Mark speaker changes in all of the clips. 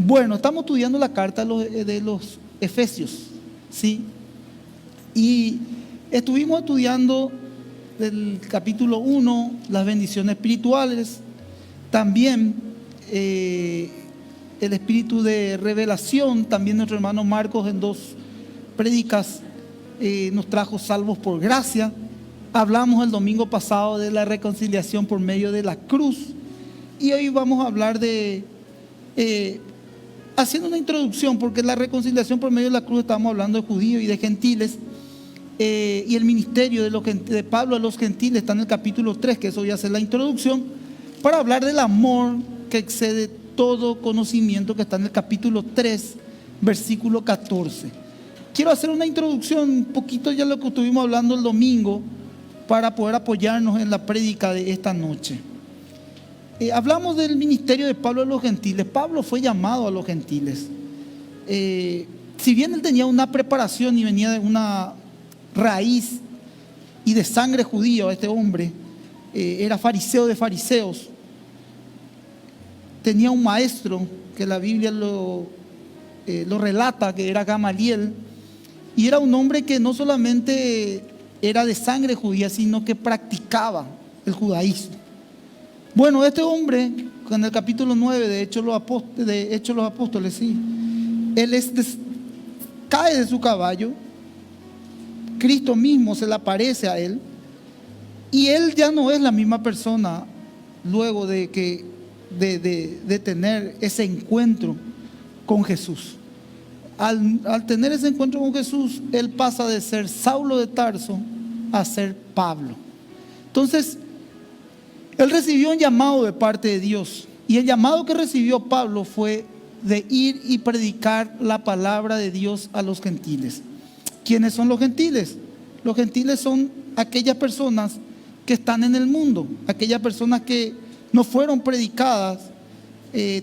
Speaker 1: Bueno, estamos estudiando la carta de los Efesios, ¿sí? Y estuvimos estudiando el capítulo 1, las bendiciones espirituales, también el espíritu de revelación. También nuestro hermano Marcos en 2 prédicas nos trajo salvos por gracia. Hablamos el domingo pasado de la reconciliación por medio de la cruz, y hoy vamos a hablar de haciendo una introducción, porque la reconciliación por medio de la cruz estamos hablando de judíos y de gentiles, y el ministerio de Pablo a los gentiles está en el capítulo 3, que eso voy a hacer la introducción, para hablar del amor que excede todo conocimiento, que está en el capítulo 3, versículo 14. Quiero hacer una introducción un poquito ya lo que estuvimos hablando el domingo, para poder apoyarnos en la prédica de esta noche. Hablamos del ministerio de Pablo a los gentiles. Pablo fue llamado a los gentiles. Si bien él tenía una preparación y venía de una raíz y de sangre judía, este hombre era fariseo de fariseos, tenía un maestro que la Biblia lo relata, que era Gamaliel, y era un hombre que no solamente era de sangre judía, sino que practicaba el judaísmo. Bueno, este hombre, en el capítulo 9 de Hechos de los Apóstoles, sí, él cae de su caballo, Cristo mismo se le aparece a él, y él ya no es la misma persona luego de tener ese encuentro con Jesús. Al tener ese encuentro con Jesús, él pasa de ser Saulo de Tarso a ser Pablo. Entonces, él recibió un llamado de parte de Dios, y el llamado que recibió Pablo fue de ir y predicar la palabra de Dios a los gentiles. ¿Quiénes son los gentiles? Los gentiles son aquellas personas que están en el mundo, aquellas personas que no fueron predicadas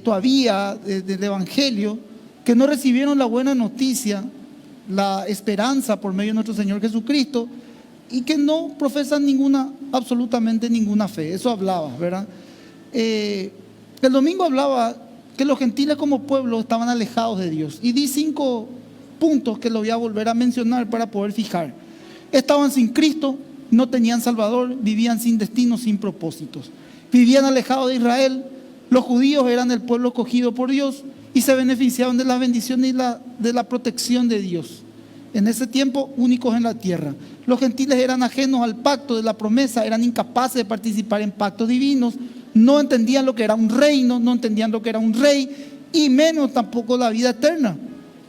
Speaker 1: todavía del Evangelio, que no recibieron la buena noticia, la esperanza por medio de nuestro Señor Jesucristo, y que no profesan absolutamente ninguna fe. Eso hablaba, ¿verdad? El domingo hablaba que los gentiles como pueblo estaban alejados de Dios, y di 5 puntos que lo voy a volver a mencionar para poder fijar. Estaban sin Cristo, no tenían Salvador, vivían sin destino, sin propósitos, vivían alejados de Israel. Los judíos eran el pueblo escogido por Dios y se beneficiaban de la bendición y de la protección de Dios. En ese tiempo, únicos en la tierra. Los gentiles eran ajenos al pacto de la promesa, eran incapaces de participar en pactos divinos, no entendían lo que era un reino, no entendían lo que era un rey, y menos tampoco la vida eterna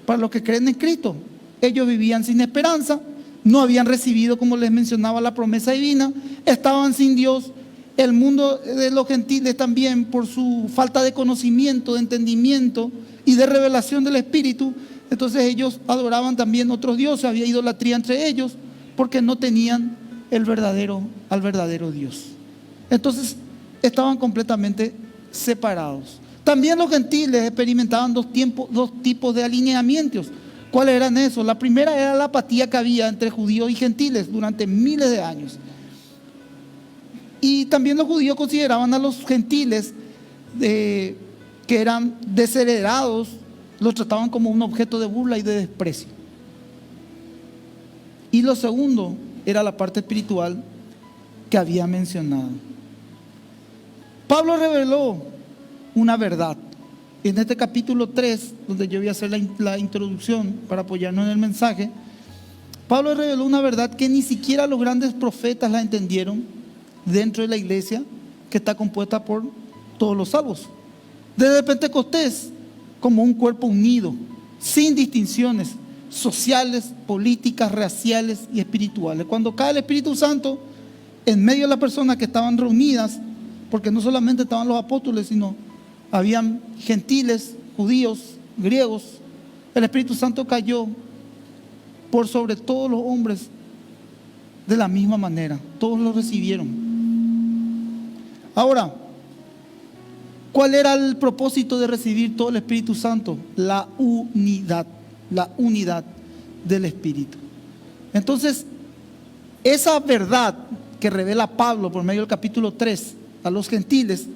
Speaker 1: para los que creen en Cristo. Ellos vivían sin esperanza, no habían recibido, como les mencionaba, la promesa divina, estaban sin Dios. El mundo de los gentiles también, por su falta de conocimiento, de entendimiento y de revelación del Espíritu, entonces ellos adoraban también otros dioses, había idolatría entre ellos, porque no tenían al verdadero Dios. Entonces estaban completamente separados. También los gentiles experimentaban dos tipos de alineamientos. ¿Cuáles eran esos? La primera era la apatía que había entre judíos y gentiles durante miles de años. Y también los judíos consideraban a los gentiles que eran desheredados, los trataban como un objeto de burla y de desprecio. Y lo segundo era la parte espiritual que había mencionado. Pablo reveló una verdad. En este capítulo 3, donde yo voy a hacer la introducción para apoyarnos en el mensaje, Pablo reveló una verdad que ni siquiera los grandes profetas la entendieron dentro de la iglesia, que está compuesta por todos los salvos. Desde Pentecostés, como un cuerpo unido, sin distinciones sociales, políticas, raciales y espirituales. Cuando cae el Espíritu Santo en medio de las personas que estaban reunidas, porque no solamente estaban los apóstoles, sino habían gentiles, judíos, griegos, el Espíritu Santo cayó por sobre todos los hombres de la misma manera. Todos lo recibieron. Ahora, ¿cuál era el propósito de recibir todo el Espíritu Santo? La unidad del Espíritu. Entonces, esa verdad que revela Pablo por medio del capítulo 3 a los gentiles,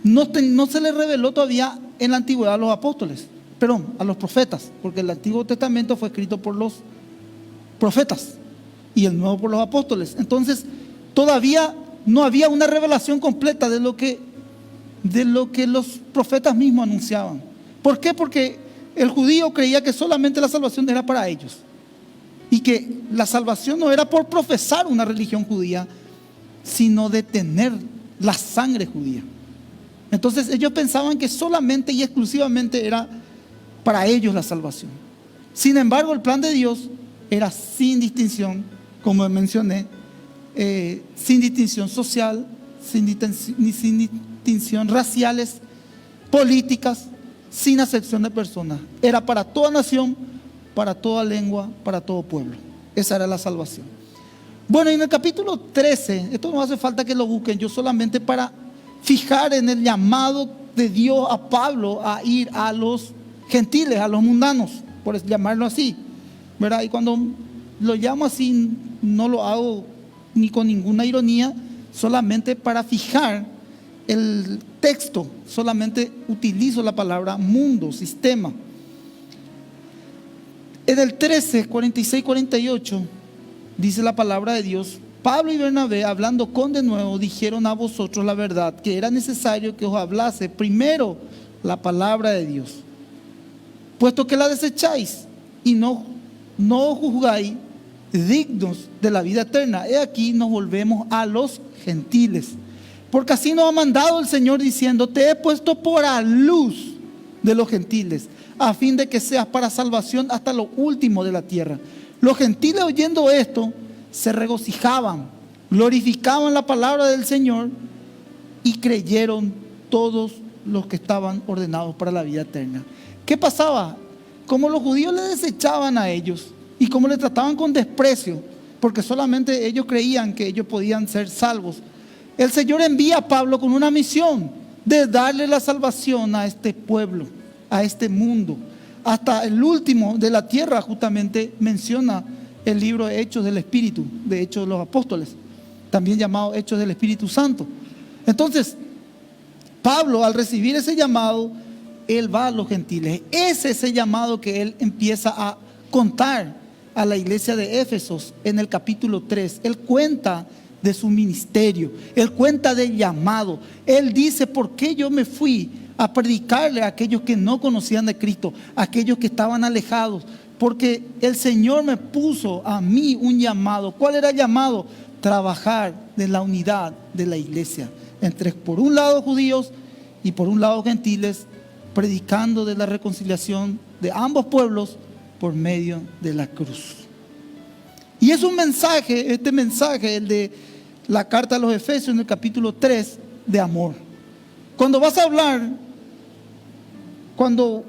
Speaker 1: no se le reveló todavía en la antigüedad a los apóstoles, perdón, a los profetas, porque el Antiguo Testamento fue escrito por los profetas y el Nuevo por los apóstoles. Entonces, todavía no había una revelación completa de lo que los profetas mismos anunciaban. ¿Por qué? Porque el judío creía que solamente la salvación era para ellos y que la salvación no era por profesar una religión judía, sino de tener la sangre judía. Entonces ellos pensaban que solamente y exclusivamente era para ellos la salvación. Sin embargo, el plan de Dios era sin distinción, como mencioné, sin distinción social, sin distinción raciales, políticas, sin acepción de personas. Era para toda nación, para toda lengua, para todo pueblo. Esa era la salvación. Bueno, y en el capítulo 13, esto no hace falta que lo busquen, yo solamente para fijar en el llamado de Dios a Pablo a ir a los gentiles, a los mundanos, por llamarlo así, ¿verdad? Y cuando lo llamo así, no lo hago ni con ninguna ironía, solamente para fijar el texto, solamente utilizo la palabra mundo, sistema. En el 13, 46, 48, dice la palabra de Dios: Pablo y Bernabé, hablando con denuedo, dijeron a vosotros la verdad, que era necesario que os hablase primero la palabra de Dios. Puesto que la desecháis y no os juzgáis dignos de la vida eterna, he aquí nos volvemos a los gentiles. Porque así nos ha mandado el Señor diciendo: te he puesto por a luz de los gentiles, a fin de que seas para salvación hasta lo último de la tierra. Los gentiles, oyendo esto, se regocijaban, glorificaban la palabra del Señor y creyeron todos los que estaban ordenados para la vida eterna. ¿Qué pasaba? Como los judíos le desechaban a ellos y como le trataban con desprecio, porque solamente ellos creían que ellos podían ser salvos, el Señor envía a Pablo con una misión de darle la salvación a este pueblo, a este mundo, hasta el último de la tierra. Justamente menciona el libro de Hechos del Espíritu, de Hechos de los Apóstoles, también llamado Hechos del Espíritu Santo. Entonces, Pablo, al recibir ese llamado, él va a los gentiles. Es ese llamado que él empieza a contar a la iglesia de Éfesos en el capítulo 3. Él cuenta de su ministerio, él cuenta del llamado. Él dice: ¿por qué yo me fui a predicarle a aquellos que no conocían de Cristo, a aquellos que estaban alejados? Porque el Señor me puso a mí un llamado. ¿Cuál era el llamado? Trabajar de la unidad de la iglesia, entre por un lado judíos y por un lado gentiles, predicando de la reconciliación de ambos pueblos por medio de la cruz. Y es un mensaje, este mensaje, el de la carta a los Efesios en el capítulo 3, de amor. Cuando vas a hablar, cuando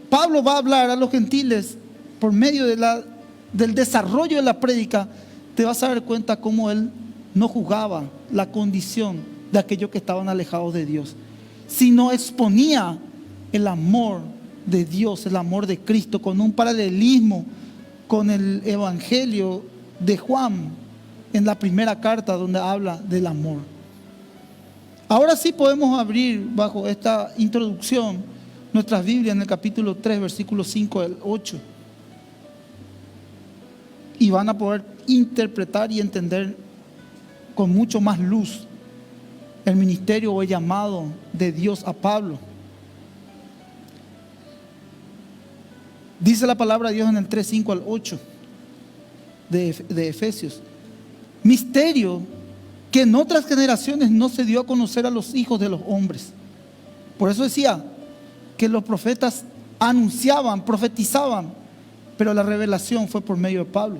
Speaker 1: Pablo va a hablar a los gentiles por medio del desarrollo de la prédica, te vas a dar cuenta cómo él no juzgaba la condición de aquellos que estaban alejados de Dios, sino exponía el amor de Dios, el amor de Cristo, con un paralelismo con el Evangelio de Juan en la primera carta, donde habla del amor. Ahora sí podemos abrir bajo esta introducción nuestras Biblias en el capítulo 3, versículos 5 al 8. Y van a poder interpretar y entender con mucho más luz el ministerio o el llamado de Dios a Pablo. Dice la palabra de Dios en el 3, 5 al 8 de Efesios: misterio que en otras generaciones no se dio a conocer a los hijos de los hombres. Por eso decía que los profetas anunciaban, profetizaban, pero la revelación fue por medio de Pablo.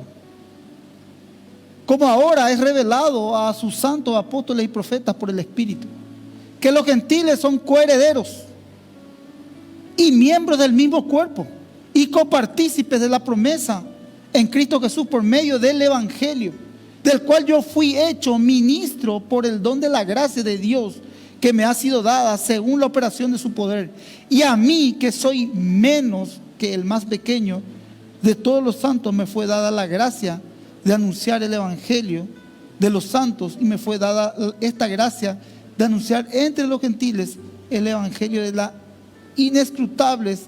Speaker 1: Como ahora es revelado a sus santos apóstoles y profetas por el Espíritu, que los gentiles son coherederos y miembros del mismo cuerpo y copartícipes de la promesa en Cristo Jesús por medio del Evangelio, del cual yo fui hecho ministro por el don de la gracia de Dios que me ha sido dada según la operación de su poder. Y a mí, que soy menos que el más pequeño de todos los santos, me fue dada la gracia de anunciar el Evangelio de los santos, y me fue dada esta gracia de anunciar entre los gentiles el Evangelio de la inescrutables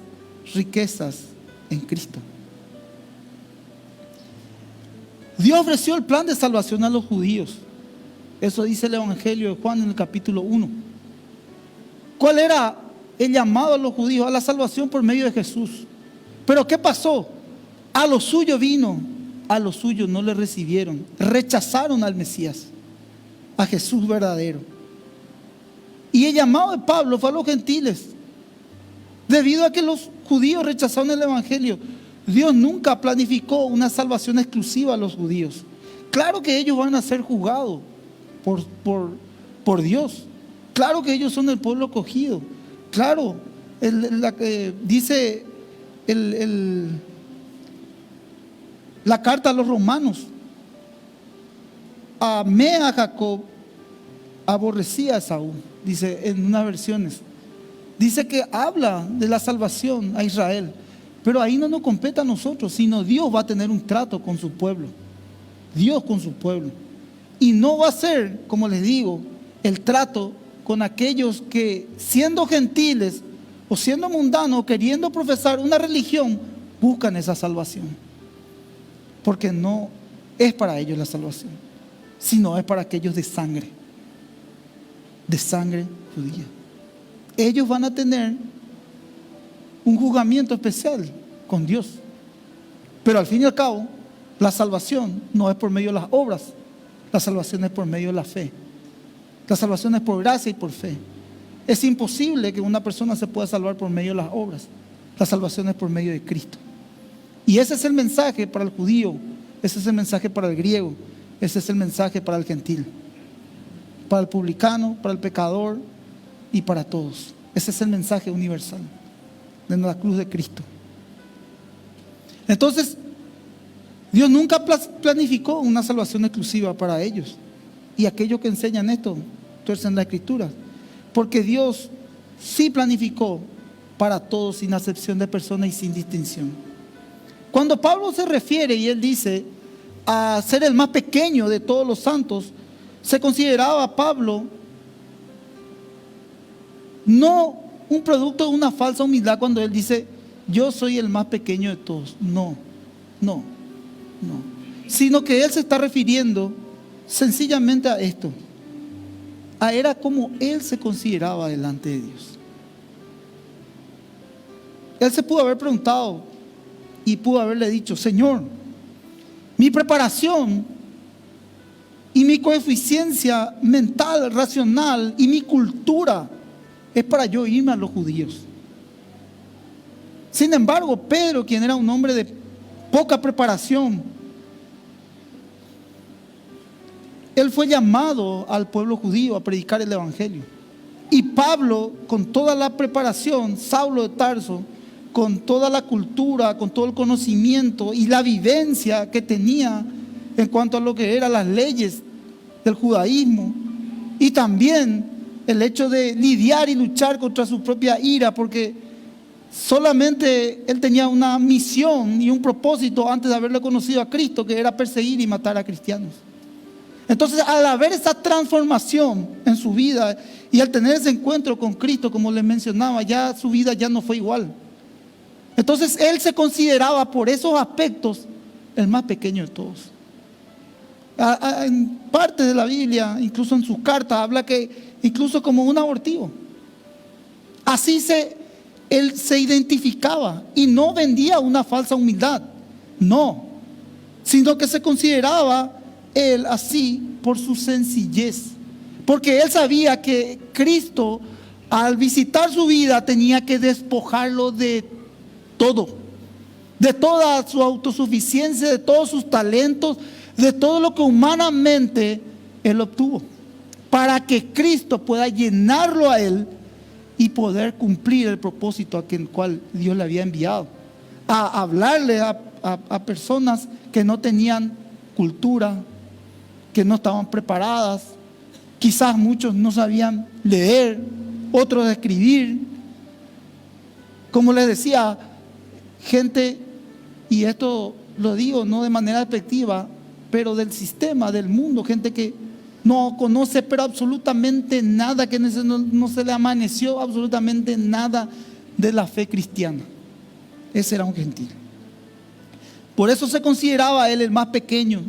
Speaker 1: riquezas en Cristo. Dios ofreció el plan de salvación a los judíos. Eso dice el Evangelio de Juan en el capítulo 1. ¿Cuál era el llamado a los judíos? A la salvación por medio de Jesús. Pero ¿qué pasó? A lo suyo vino, a los suyos no le recibieron. Rechazaron al Mesías, a Jesús verdadero. Y el llamado de Pablo fue a los gentiles. Debido a que los judíos rechazaron el Evangelio, Dios nunca planificó una salvación exclusiva a los judíos. Claro que ellos van a ser juzgados por Dios. Claro que ellos son el pueblo escogido. Claro, dice la carta a los romanos: amé a Jacob, aborrecí a Esaú. Dice en unas versiones. Dice que habla de la salvación a Israel. Pero ahí no nos compete a nosotros, sino Dios va a tener un trato con su pueblo. Dios con su pueblo. Y no va a ser, como les digo, el trato con aquellos que, siendo gentiles o siendo mundanos o queriendo profesar una religión, buscan esa salvación. Porque no es para ellos la salvación, sino es para aquellos de sangre judía. Ellos van a tener un juzgamiento especial con Dios. Pero al fin y al cabo, la salvación no es por medio de las obras. La salvación es por medio de la fe. La salvación es por gracia y por fe. Es imposible que una persona se pueda salvar por medio de las obras. La salvación es por medio de Cristo. Y ese es el mensaje para el judío. Ese es el mensaje para el griego. Ese es el mensaje para el gentil. Para el publicano, para el pecador y para todos. Ese es el mensaje universal de la cruz de Cristo. Entonces, Dios nunca planificó una salvación exclusiva para ellos. Y aquellos que enseñan esto tuercen la Escritura. Porque Dios sí planificó para todos, sin acepción de persona y sin distinción. Cuando Pablo se refiere y él dice a ser el más pequeño de todos los santos, se consideraba a Pablo no un producto de una falsa humildad cuando él dice: yo soy el más pequeño de todos. No. Sino que él se está refiriendo sencillamente a esto. Era como él se consideraba delante de Dios. Él se pudo haber preguntado y pudo haberle dicho: Señor, mi preparación y mi coeficiencia mental, racional y mi cultura es para yo irme a los judíos. Sin embargo, Pedro, quien era un hombre de poca preparación, él fue llamado al pueblo judío a predicar el evangelio. Y Pablo, con toda la preparación, Saulo de Tarso, con toda la cultura, con todo el conocimiento y la vivencia que tenía en cuanto a lo que eran las leyes del judaísmo, y también el hecho de lidiar y luchar contra su propia ira, porque solamente él tenía una misión y un propósito antes de haberle conocido a Cristo, que era perseguir y matar a cristianos. Entonces, al haber esa transformación en su vida y al tener ese encuentro con Cristo, como les mencionaba, ya su vida ya no fue igual. Entonces él se consideraba por esos aspectos el más pequeño de todos. En partes de la Biblia, incluso en sus cartas, habla que incluso como un abortivo. Así él se identificaba y no vendía una falsa humildad, no, sino que se consideraba él así por su sencillez, porque él sabía que Cristo, al visitar su vida, tenía que despojarlo de todo, de toda su autosuficiencia, de todos sus talentos, de todo lo que humanamente él obtuvo, para que Cristo pueda llenarlo a él y poder cumplir el propósito a el cual Dios le había enviado, a hablarle a personas que no tenían cultura, que no estaban preparadas. Quizás muchos no sabían leer, otros escribir. Como les decía, gente, y esto lo digo no de manera despectiva, pero del sistema, del mundo, gente que no conoce pero absolutamente nada, que no se le amaneció absolutamente nada de la fe cristiana. Ese era un gentil. Por eso se consideraba a él el más pequeño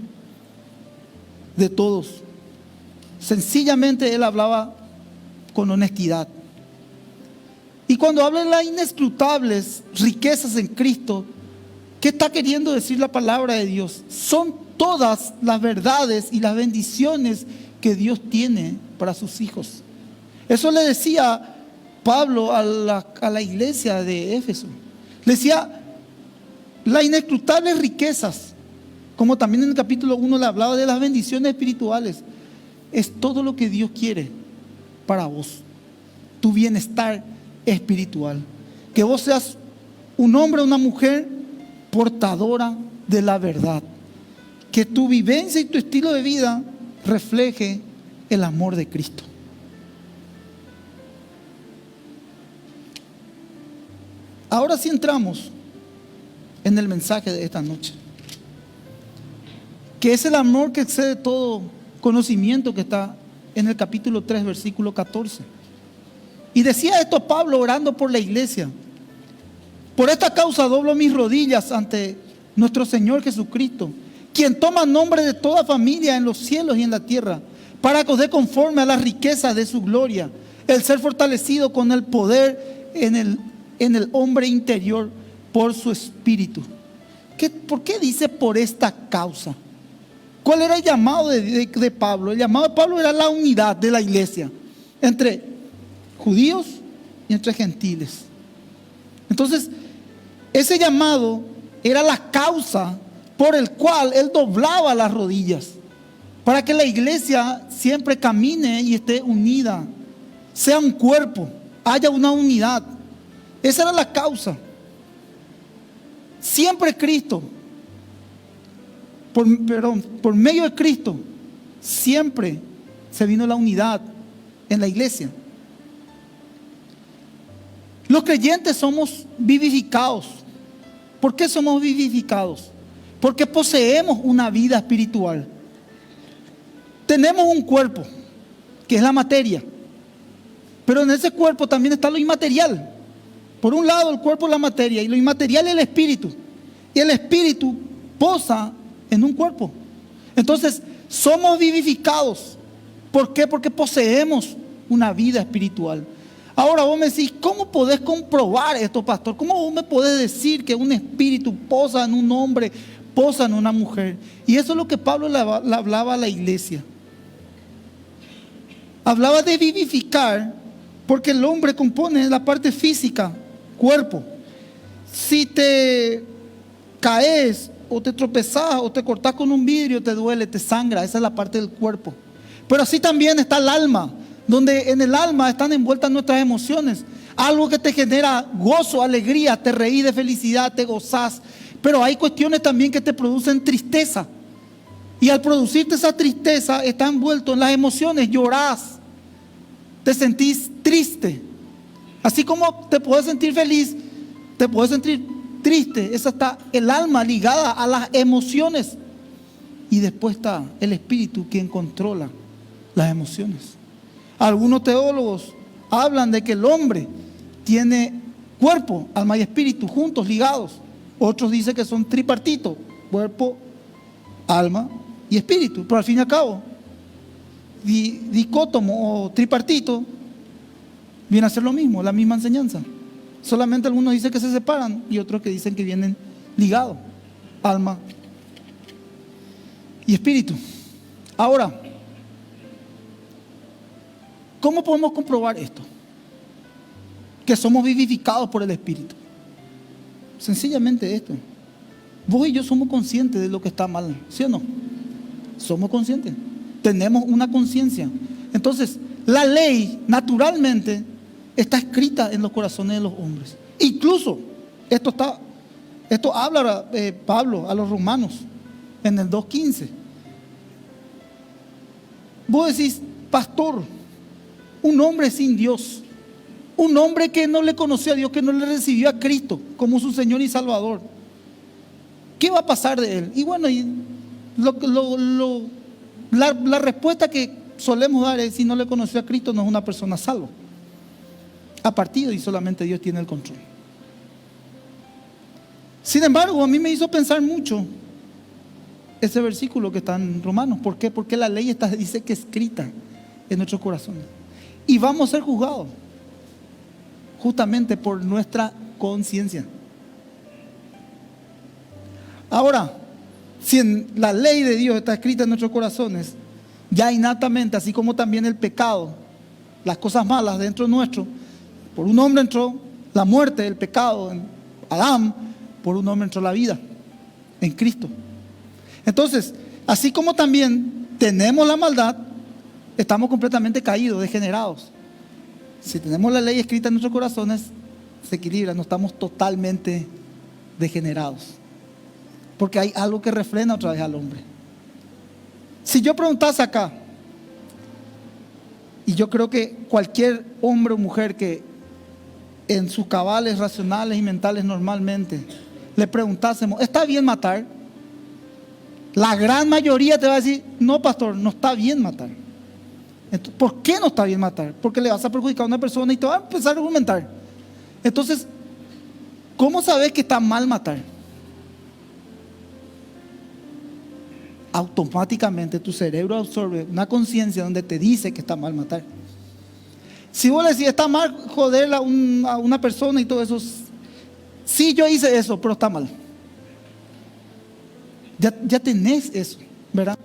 Speaker 1: de todos. Sencillamente él hablaba con honestidad. Y cuando habla de las inescrutables riquezas en Cristo, ¿qué está queriendo decir la palabra de Dios? Son todas las verdades y las bendiciones que Dios tiene para sus hijos. Eso le decía Pablo a la iglesia de Éfeso. Le decía, las inescrutables riquezas, como también en el capítulo 1 le hablaba de las bendiciones espirituales, es todo lo que Dios quiere para vos, tu bienestar espiritual. Que vos seas un hombre o una mujer portadora de la verdad. Que tu vivencia y tu estilo de vida refleje el amor de Cristo. Ahora sí entramos en el mensaje de esta noche, que es el amor que excede todo conocimiento, que está en el capítulo 3, versículo 14. Y decía esto Pablo orando por la iglesia: por esta causa doblo mis rodillas ante nuestro Señor Jesucristo, quien toma nombre de toda familia en los cielos y en la tierra, para que os dé conforme a las riquezas de su gloria, el ser fortalecido con el poder en el hombre interior por su espíritu. ¿Por qué dice por esta causa? ¿Cuál era el llamado de Pablo? El llamado de Pablo era la unidad de la iglesia entre judíos y entre gentiles. Entonces, ese llamado era la causa por el cual él doblaba las rodillas, para que la iglesia siempre camine y esté unida, sea un cuerpo, haya una unidad. Esa era la causa. Siempre Cristo, por medio de Cristo, siempre se vino la unidad en la iglesia. Los creyentes somos vivificados. ¿Por qué somos vivificados? Porque poseemos una vida espiritual. Tenemos un cuerpo, que es la materia, pero en ese cuerpo también está lo inmaterial. Por un lado el cuerpo es la materia y lo inmaterial es el espíritu. Y el espíritu posa en un cuerpo. Entonces somos vivificados. ¿Por qué? Porque poseemos una vida espiritual. Ahora vos me decís, ¿cómo podés comprobar esto, pastor? ¿Cómo vos me podés decir que un espíritu posa en un hombre, posa en una mujer? Y eso es lo que Pablo le hablaba a la iglesia. Hablaba de vivificar, porque el hombre compone la parte física, cuerpo. Si te caes o te tropezás o te cortás con un vidrio, te duele, te sangra. Esa es la parte del cuerpo. Pero así también está el alma, donde en el alma están envueltas nuestras emociones. Algo que te genera gozo, alegría, te reís de felicidad, te gozás. Pero hay cuestiones también que te producen tristeza. Y al producirte esa tristeza, está envuelto en las emociones, llorás, te sentís triste. Así como te puedes sentir feliz, te puedes sentir triste. Esa está el alma ligada a las emociones. Y después está el espíritu, quien controla las emociones. Algunos teólogos hablan de que el hombre tiene cuerpo, alma y espíritu juntos, ligados. Otros dicen que son tripartitos: cuerpo, alma y espíritu. Pero al fin y al cabo, dicótomo o tripartito viene a ser lo mismo, la misma enseñanza. Solamente algunos dicen que se separan y otros que dicen que vienen ligados: alma y espíritu. Ahora, ¿cómo podemos comprobar esto? Que somos vivificados por el Espíritu. Sencillamente esto: vos y yo somos conscientes de lo que está mal, ¿sí o no? Somos conscientes, tenemos una conciencia. Entonces, la ley naturalmente está escrita en los corazones de los hombres. Incluso, esto habla Pablo a los romanos en el 2:15. Vos decís, pastor, un hombre sin Dios, un hombre que no le conoció a Dios, que no le recibió a Cristo como su Señor y Salvador, ¿qué va a pasar de él? Y bueno, la respuesta que solemos dar es: si no le conoció a Cristo, no es una persona salva. ha partido y solamente Dios tiene el control. Sin embargo, a mí me hizo pensar mucho ese versículo que está en Romanos. ¿Por qué? Porque la ley dice que escrita en nuestros corazones. Y vamos a ser juzgados justamente por nuestra conciencia. Ahora, si en la ley de Dios está escrita en nuestros corazones, ya innatamente, así como también el pecado, las cosas malas dentro nuestro, por un hombre entró la muerte, el pecado en Adán, por un hombre entró la vida en Cristo. Entonces, así como también tenemos la maldad, estamos completamente caídos, degenerados. Si tenemos la ley escrita en nuestros corazones, se equilibra, no estamos totalmente degenerados. Porque hay algo que refrena otra vez al hombre. Si yo preguntase acá, y yo creo que cualquier hombre o mujer que en sus cabales racionales y mentales normalmente le preguntásemos, ¿está bien matar? La gran mayoría te va a decir, no pastor, no está bien matar. Entonces, ¿por qué no está bien matar? Porque le vas a perjudicar a una persona y te va a empezar a argumentar. Entonces, ¿cómo sabes que está mal matar? Automáticamente tu cerebro absorbe una conciencia donde te dice que está mal matar. Si vos le decís, está mal joder a una persona y todo eso, sí, yo hice eso, pero está mal. Ya tenés eso, ¿verdad?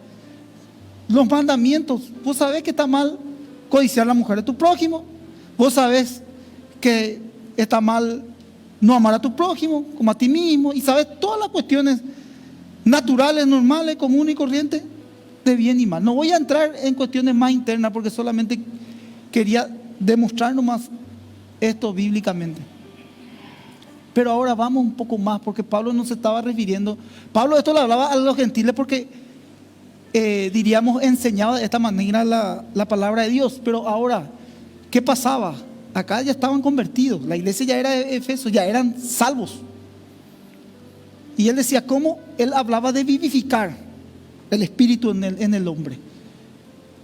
Speaker 1: Los mandamientos, vos sabés que está mal codiciar a la mujer de tu prójimo, vos sabés que está mal no amar a tu prójimo como a ti mismo, y sabés todas las cuestiones naturales, normales, comunes y corrientes de bien y mal. No voy a entrar en cuestiones más internas porque solamente quería demostrar nomás esto bíblicamente. Pero ahora vamos un poco más, porque Pablo no se estaba refiriendo. Pablo esto le hablaba a los gentiles porque diríamos enseñaba de esta manera la palabra de Dios. Pero ahora, ¿qué pasaba? Acá ya estaban convertidos, la iglesia ya era de Efeso, ya eran salvos. Y él decía cómo él hablaba de vivificar el espíritu en el hombre.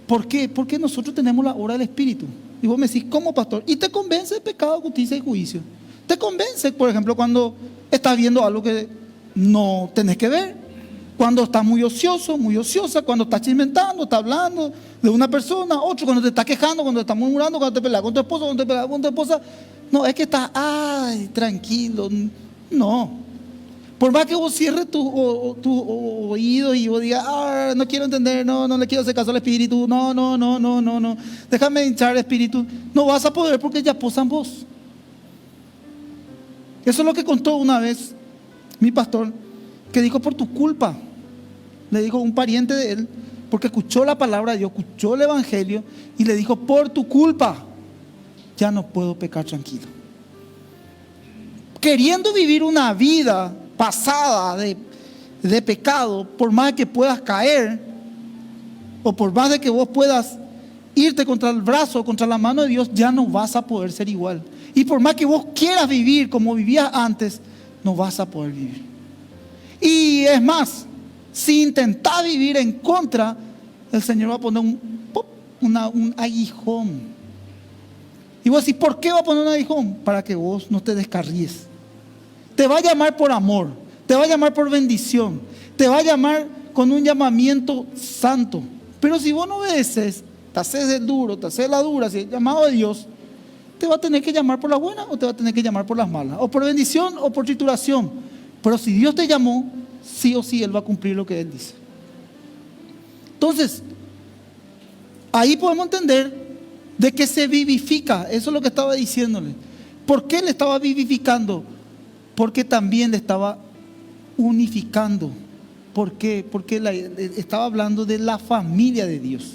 Speaker 1: ¿Por qué? Porque nosotros tenemos la obra del espíritu. Y vos me decís, ¿cómo, pastor? Y te convence de pecado, justicia y juicio. Te convence, por ejemplo, cuando estás viendo algo que no tenés que ver, cuando estás muy ocioso, muy ociosa, cuando estás chismentando, estás hablando de una persona, otro, cuando te estás quejando, cuando te estás murmurando, cuando te peleas con tu esposo, cuando te peleas con tu esposa. No, es que estás, ay, tranquilo. No. Por más que vos cierres tus oídos y vos digas, no quiero entender, no le quiero hacer caso al espíritu, no, déjame hinchar el espíritu, no vas a poder porque ya posa en vos. Eso es lo que contó una vez mi pastor, que dijo, por tu culpa, le dijo un pariente de él, porque escuchó la palabra de Dios, escuchó el evangelio y le dijo, por tu culpa, ya no puedo pecar tranquilo. Queriendo vivir una vida pasada de pecado, por más que puedas caer, o por más de que vos puedas irte contra el brazo, contra la mano de Dios, ya no vas a poder ser igual. Y por más que vos quieras vivir como vivías antes, no vas a poder vivir. Y es más, si intentás vivir en contra, el Señor va a poner un aguijón. Y vos decís, ¿por qué va a poner un aguijón? Para que vos no te descarríes. Te va a llamar por amor, te va a llamar por bendición, te va a llamar con un llamamiento santo. Pero si vos no obedeces, te haces el duro, te haces la dura, si el llamado de Dios, te va a tener que llamar por las buenas o te va a tener que llamar por las malas, o por bendición o por trituración. Pero si Dios te llamó, sí o sí Él va a cumplir lo que Él dice. Entonces, ahí podemos entender de que se vivifica. Eso es lo que estaba diciéndole. ¿Por qué le estaba vivificando? Porque también le estaba unificando. ¿Por qué? Porque estaba hablando de la familia de Dios.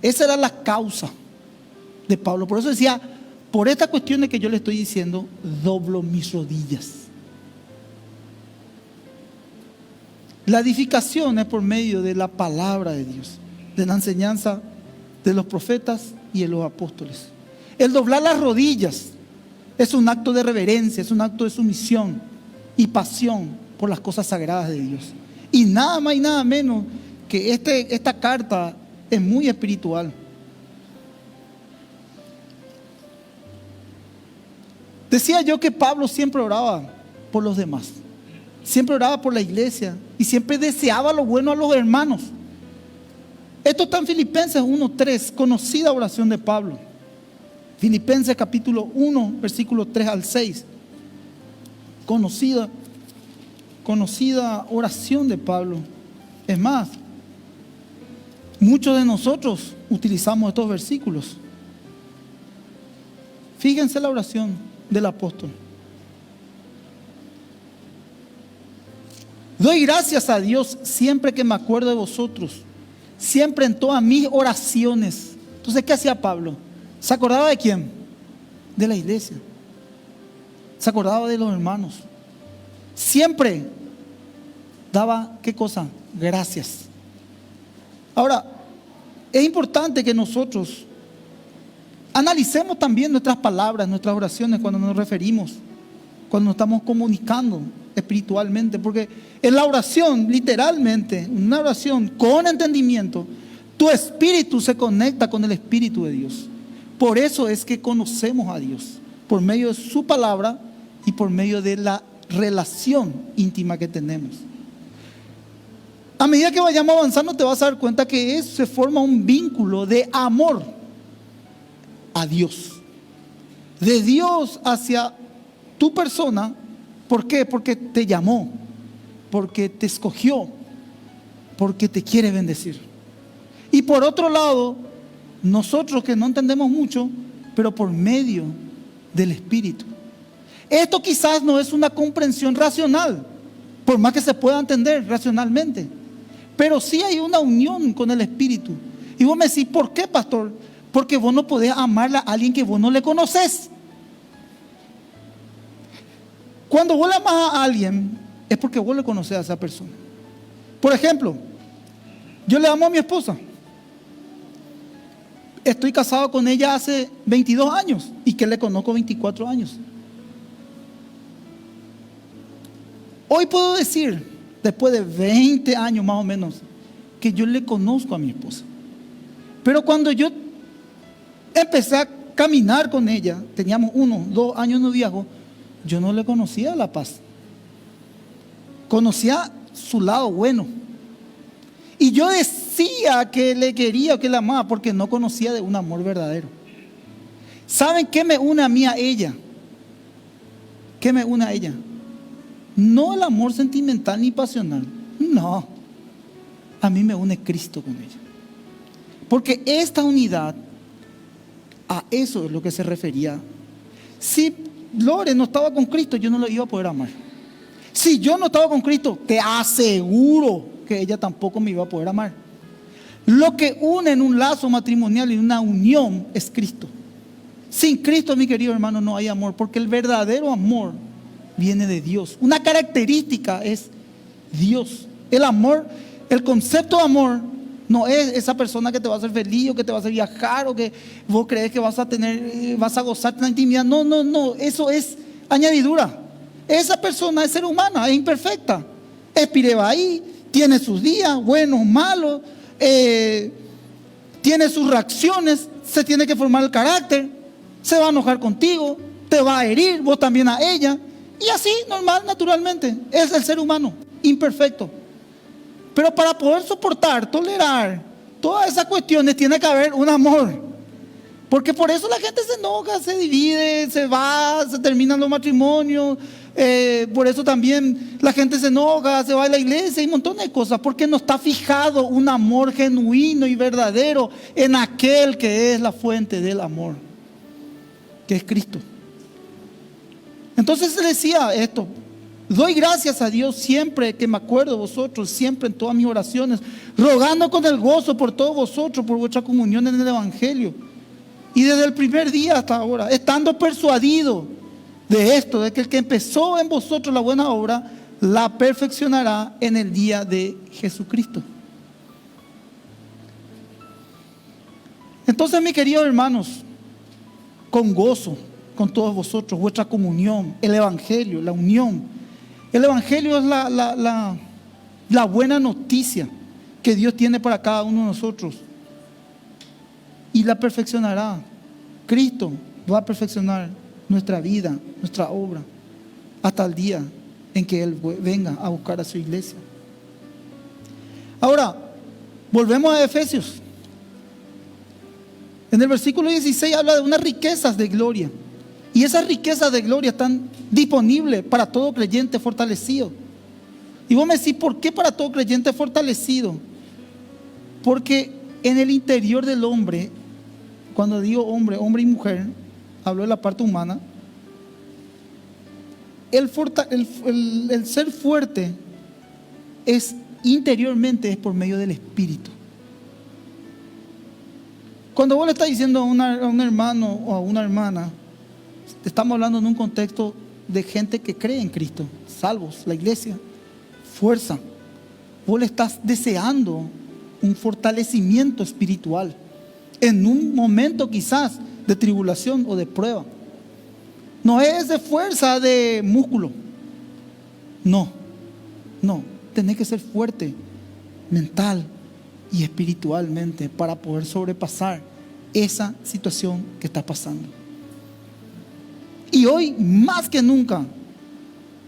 Speaker 1: Esa era la causa de Pablo. Por eso decía, por estas cuestiones que yo le estoy diciendo, doblo mis rodillas. La edificación es por medio de la palabra de Dios, de la enseñanza de los profetas y de los apóstoles. El doblar las rodillas es un acto de reverencia, es un acto de sumisión y pasión por las cosas sagradas de Dios. Y nada más y nada menos que esta carta es muy espiritual. Decía yo que Pablo siempre oraba por los demás, siempre oraba por la iglesia y siempre deseaba lo bueno a los hermanos. Esto está en Filipenses 1:3, conocida oración de Pablo. Filipenses capítulo 1, versículo 3 al 6. Conocida oración de Pablo. Es más, muchos de nosotros utilizamos estos versículos. Fíjense la oración del apóstol. Doy gracias a Dios siempre que me acuerdo de vosotros, siempre en todas mis oraciones. Entonces, ¿qué hacía Pablo? ¿Se acordaba de quién? De la iglesia. Se acordaba de los hermanos. Siempre daba, ¿qué cosa? Gracias. Ahora, es importante que nosotros analicemos también nuestras palabras, nuestras oraciones cuando nos referimos, cuando nos estamos comunicando espiritualmente, porque en la oración, literalmente, una oración con entendimiento, tu espíritu se conecta con el Espíritu de Dios. Por eso es que conocemos a Dios, por medio de su palabra y por medio de la relación íntima que tenemos. A medida que vayamos avanzando te vas a dar cuenta que eso se forma un vínculo de amor a Dios, de Dios hacia tu persona. ¿Por qué? Porque te llamó, porque te escogió, porque te quiere bendecir. Y por otro lado, nosotros que no entendemos mucho, pero por medio del Espíritu. Esto quizás no es una comprensión racional, por más que se pueda entender racionalmente, pero sí hay una unión con el Espíritu. Y vos me decís, ¿por qué, pastor? Porque vos no podés amarle a alguien que vos no le conoces. Cuando vos le amás a alguien, es porque vos le conocés a esa persona. Por ejemplo, yo le amo a mi esposa. Estoy casado con ella hace 22 años y que le conozco 24 años. Hoy puedo decir, después de 20 años más o menos, que yo le conozco a mi esposa. Pero cuando yo empecé a caminar con ella, teníamos 1, 2 años de noviazgo, yo no le conocía la paz. Conocía su lado bueno. Y yo decía que le quería o que la amaba porque no conocía de un amor verdadero. ¿Saben qué me une a mí a ella? ¿Qué me une a ella? No el amor sentimental ni pasional. No. A mí me une Cristo con ella. Porque esta unidad, a eso es lo que se refería. Si Lore no estaba con Cristo, yo no lo iba a poder amar. Si yo no estaba con Cristo, te aseguro que ella tampoco me iba a poder amar. Lo que une en un lazo matrimonial y una unión es Cristo. Sin Cristo, mi querido hermano, no hay amor, porque el verdadero amor viene de Dios. Una característica es Dios. El amor, el concepto de amor no es esa persona que te va a hacer feliz o que te va a hacer viajar o que vos crees que vas a gozar de la intimidad. No, eso es añadidura. Esa persona es ser humana, es imperfecta, es pirebaí, tiene sus días, buenos, malos, tiene sus reacciones, se tiene que formar el carácter, se va a enojar contigo, te va a herir, vos también a ella, y así, normal, naturalmente, es el ser humano, imperfecto. Pero para poder soportar, tolerar todas esas cuestiones, tiene que haber un amor. Porque por eso la gente se enoja, se divide, se va, se terminan los matrimonios. Por eso también la gente se enoja, se va a la iglesia y un montón de cosas. Porque no está fijado un amor genuino y verdadero en aquel que es la fuente del amor, que es Cristo. Entonces se decía esto: doy gracias a Dios siempre que me acuerdo de vosotros, siempre en todas mis oraciones, rogando con el gozo por todos vosotros, por vuestra comunión en el Evangelio. Y desde el primer día hasta ahora, estando persuadido de esto, de que el que empezó en vosotros la buena obra, la perfeccionará en el día de Jesucristo. Entonces, mis queridos hermanos, con gozo, con todos vosotros, vuestra comunión, el Evangelio, la unión. El Evangelio es la buena noticia que Dios tiene para cada uno de nosotros. Y la perfeccionará. Cristo va a perfeccionar nuestra vida, nuestra obra, hasta el día en que Él venga a buscar a su iglesia. Ahora, volvemos a Efesios. En el versículo 16 habla de unas riquezas de gloria. Y esas riquezas de gloria están disponibles para todo creyente fortalecido. Y vos me decís, ¿por qué para todo creyente fortalecido? Porque en el interior del hombre, cuando digo hombre, hombre y mujer, hablo de la parte humana, el ser fuerte es interiormente, es por medio del Espíritu. Cuando vos le estás diciendo a un hermano o a una hermana, estamos hablando en un contexto de gente que cree en Cristo, salvos, la iglesia, fuerza. Vos le estás deseando un fortalecimiento espiritual en un momento quizás de tribulación o de prueba. No es de fuerza de músculo. No, tenés que ser fuerte mental y espiritualmente para poder sobrepasar esa situación que está pasando. Y hoy más que nunca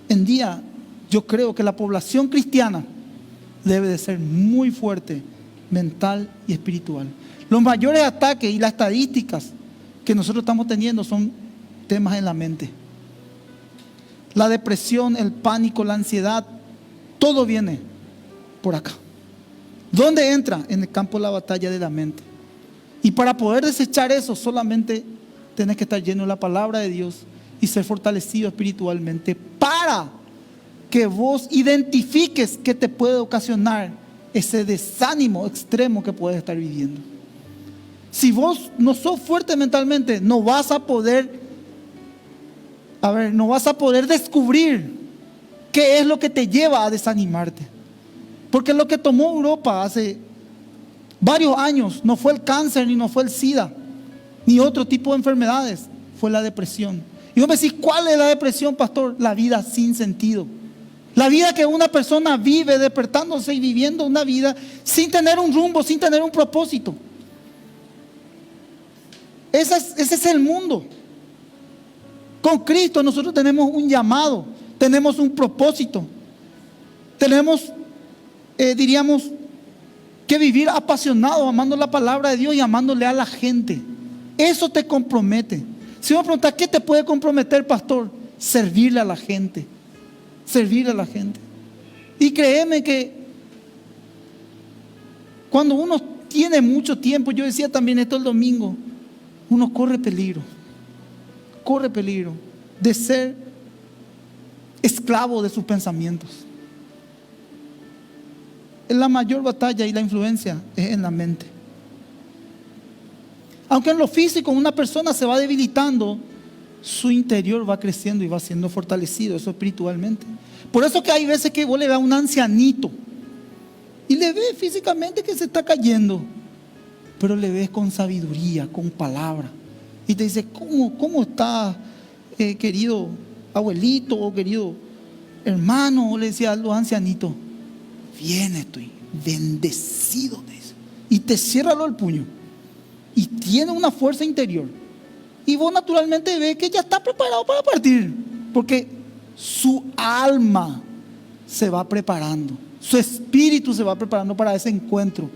Speaker 1: en día, yo creo que la población cristiana debe de ser muy fuerte mental y espiritual. Los mayores ataques y las estadísticas que nosotros estamos teniendo son temas en la mente. La depresión, el pánico, la ansiedad, todo viene por acá. ¿Dónde entra? En el campo de la batalla de la mente. Y para poder desechar eso, solamente tenés que estar lleno de la palabra de Dios y ser fortalecido espiritualmente para que vos identifiques qué te puede ocasionar ese desánimo extremo que puedes estar viviendo. Si vos no sos fuerte mentalmente, no vas a poder descubrir qué es lo que te lleva a desanimarte. Porque lo que tomó Europa hace varios años no fue el cáncer, ni no fue el SIDA, ni otro tipo de enfermedades, fue la depresión. Y vos me decís, ¿cuál es la depresión, pastor? La vida sin sentido. La vida que una persona vive despertándose y viviendo una vida sin tener un rumbo, sin tener un propósito. Ese es el mundo. Con Cristo nosotros tenemos un llamado, tenemos un propósito, tenemos, diríamos, que vivir apasionado, amando la palabra de Dios y amándole a la gente. Eso te compromete. Si me preguntas, ¿qué te puede comprometer, pastor? Servirle a la gente. Servirle a la gente. Y créeme que cuando uno tiene mucho tiempo, yo decía también esto el domingo, uno corre peligro de ser esclavo de sus pensamientos. La mayor batalla y la influencia es en la mente. Aunque en lo físico una persona se va debilitando, su interior va creciendo y va siendo fortalecido, eso espiritualmente. Por eso que hay veces que vos le ves a un ancianito y le ves físicamente que se está cayendo, pero le ves con sabiduría, con palabra. Y te dice, ¿cómo está, querido abuelito o querido hermano? O le decía a los ancianitos, bien estoy, bendecido, te dice. Y te cierra el puño. Y tiene una fuerza interior. Y vos naturalmente ves que ya está preparado para partir. Porque su alma se va preparando. Su espíritu se va preparando para ese encuentro.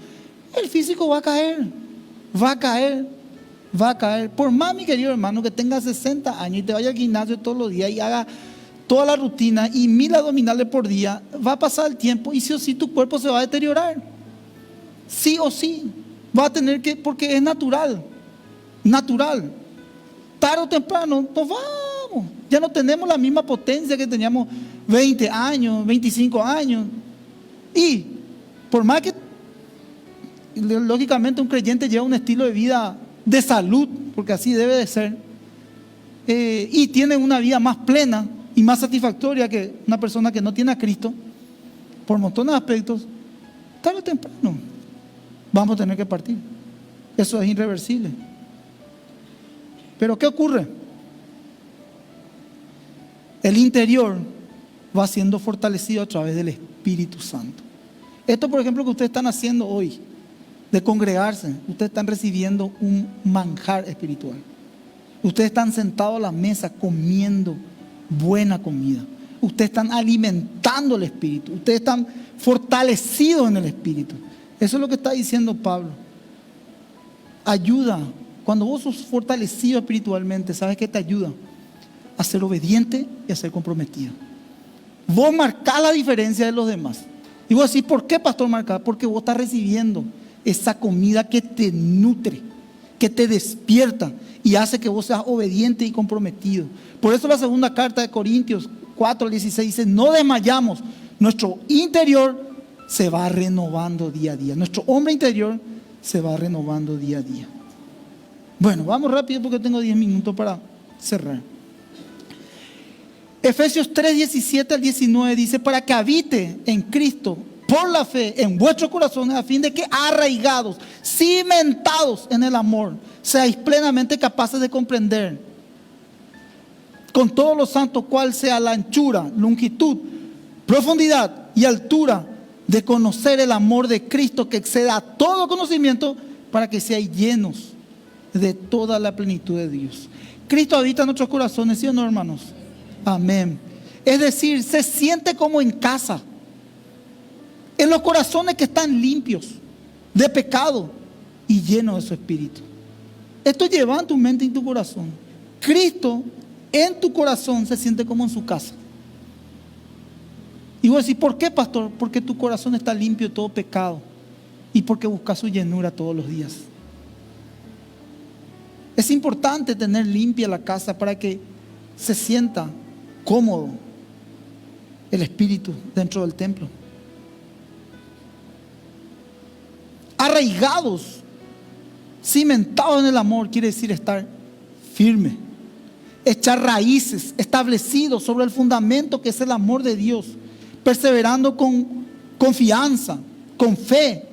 Speaker 1: El físico va a caer. Por más, mi querido hermano, que tenga 60 años y te vaya al gimnasio todos los días y haga toda la rutina y 1000 abdominales por día, va a pasar el tiempo y sí o sí tu cuerpo se va a deteriorar. Sí o sí. Va a tener que, porque es natural. Tarde o temprano nos vamos. Ya no tenemos la misma potencia que teníamos 20 años, 25 años. Y por más que lógicamente un creyente lleva un estilo de vida de salud, porque así debe de ser, y tiene una vida más plena y más satisfactoria que una persona que no tiene a Cristo, por montones de aspectos, tarde o temprano vamos a tener que partir. Eso es irreversible. Pero ¿qué ocurre? El interior va siendo fortalecido a través del Espíritu Santo. Esto, por ejemplo, que ustedes están haciendo hoy, de congregarse, ustedes están recibiendo un manjar espiritual. Ustedes están sentados a la mesa comiendo buena comida. Ustedes están alimentando el Espíritu. Ustedes están fortalecidos en el Espíritu. Eso es lo que está diciendo Pablo. Ayuda. Cuando vos sos fortalecido espiritualmente, ¿sabes qué te ayuda? A ser obediente y a ser comprometido. Vos marcás la diferencia de los demás. Y vos decís, ¿por qué, pastor, marcás? Porque vos estás recibiendo esa comida que te nutre, que te despierta y hace que vos seas obediente y comprometido. Por eso la segunda carta de Corintios 4:16 dice, no desmayamos, nuestro interior se va renovando día a día. Nuestro hombre interior se va renovando día a día. Bueno, vamos rápido porque tengo 10 minutos para cerrar. Efesios 3:17 al 19 dice, para que habite en Cristo por la fe en vuestros corazones, a fin de que arraigados, cimentados en el amor, seáis plenamente capaces de comprender con todos los santos cuál sea la anchura, longitud, profundidad y altura, de conocer el amor de Cristo que excede a todo conocimiento, para que seáis llenos de toda la plenitud de Dios. Cristo habita en nuestros corazones, ¿sí o no, hermanos? Amén. Es decir, se siente como en casa, en los corazones que están limpios de pecado y llenos de su Espíritu. Esto lleva en tu mente y en tu corazón. Cristo en tu corazón se siente como en su casa. Y vos decís, ¿por qué, pastor? Porque tu corazón está limpio de todo pecado y porque buscas su llenura todos los días. Es importante tener limpia la casa para que se sienta cómodo el Espíritu dentro del templo. Arraigados, cimentados en el amor, quiere decir estar firme, echar raíces, establecidos sobre el fundamento que es el amor de Dios, perseverando con confianza, con fe,